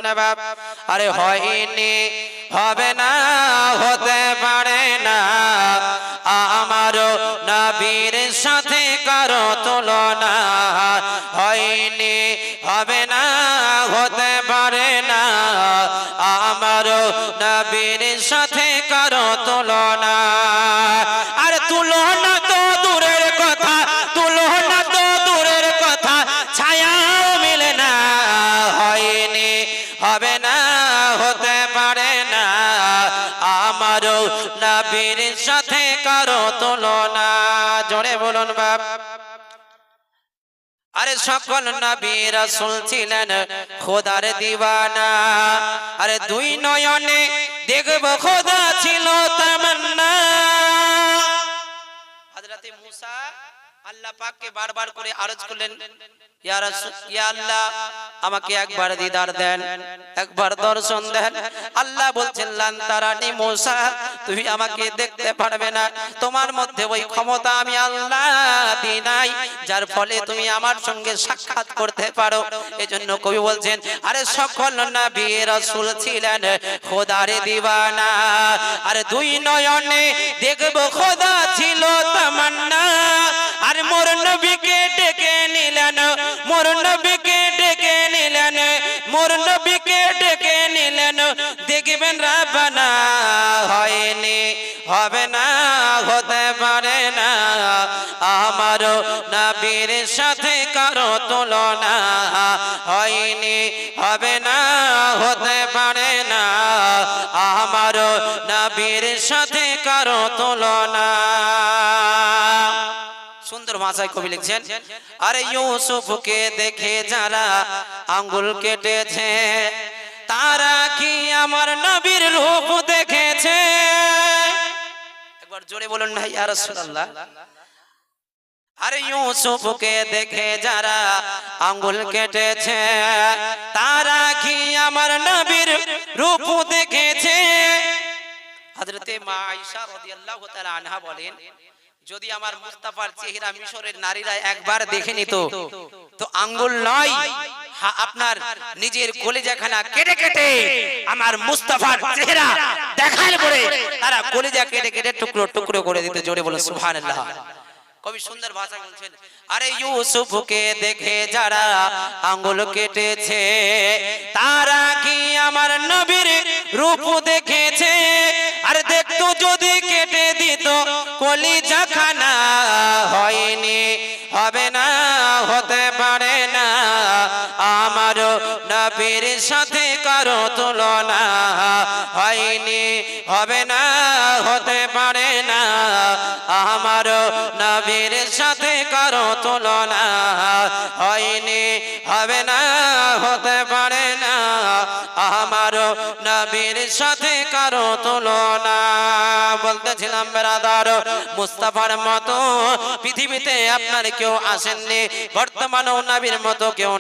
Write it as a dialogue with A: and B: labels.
A: না বাপ। আরে হয়নি, হবে না, হতে পারে না, আমারও নবীর সাথে কারো তুলনা। হয়নি, হবে না, হতে পারে না, আমারও নবীর সাথে কারো তুলনা। আর তুলনা তো দূরের কথা, তুলনা তো দূরের কথা, ছায়াও মিলে না। হয়নি, হবে না, হতে পারে না, আমারও নবীর সাথে কারো তুলনা। জোরে বলুন বাপ। আরে সকল নবী রাসূল ছিলেন খোদার দিওয়ানা। আরে দুই নয়নে দেখব খোদা ছিল তামান্না। হযরত মুসা আল্লাহ পাককে বারবার করে আরজ করলেন, ইয়া রাসূল, ইয়া আল্লাহ, আমাকে একবার দিদার দেন, একবার দর্শন দেন। আল্লাহ বলছেন, লান তারানি মুসা, তুমি আমাকে দেখতে পারবে না, তোমার মধ্যে ওই ক্ষমতা আমি আল্লাহ দিই নাই যার ফলে তুমি আমার সঙ্গে সাক্ষাৎ করতে পারো। এজন্য কবি বলছেন, আরে সকল নবী রাসূল ছিলেন খোদার দিওয়ানা। আরে দুই নয়নে দেখব খোদা ছিল তামান্না। আর মোর নবীকে ডেকে নিলেন, মোর নবীকে ডেকে নিলেন, মোর নবীকে ডেকে নিলেন, দেখবেন রাব্বানা। হয়নি, হবে না, হতে পারে না, আমারও নবীর সাথে কারো তুলনা। হয়নি, হবে না, হতে পারে না, আমারও নবীর সাথে কারো তুলনা। সুন্দর ভাষায় কবি লিখছেন, আরে ইউসুফকে দেখে যারা আঙ্গুল কেটেছে, তারা কি আমার নবীর রূপ দেখেছে? একবার জোরে বলুন না ইয়া রাসূলুল্লাহ। আরে ইউসুফকে দেখে যারা আঙ্গুল কেটেছে, তারা কি আমার নবীর রূপ দেখেছে? হযরতে মা আয়েশা রাদিয়াল্লাহু তাআলা আনহা বলেন, যদি আমার মুস্তাফার চেহারা মিশরের নারীরা একবার দেখে নিত, তো আঙ্গুল নয়, আপনার নিজের কলিজাখানা কেটে কেটে আমার মুস্তাফার চেহারা দেখার পরে তারা কলিজা কেটে কেটে টুকরো টুকরো করে দিত। জোরে বলুন সুবহানাল্লাহ। কবি সুন্দর ভাষা বলছেন, আরে ইউসুফকে দেখে যারা আঙ্গুল কেটেছে, তারা কি আমার নবীর রূপ দেখেছে? আর দেখতো যদি কেটে দিত কলিজাখানা। হয়নি, হবে না, হতে পারে না, আমারও নবীর সাথে কারো তুলনা। হয়নি, হবে না, হতে পারে না, আমারও নবীর সাথে কারো তুলনা। হয়নি, হবে না, হতে পারে না, আমারও নবীর সাথে কারো তুলনা। বলতেছিলাম বেরাদার, মুস্তাফার মতো পৃথিবীতে আপনার কেউ আসেননি, বর্তমানেও নবীর মতো কেউ নেই।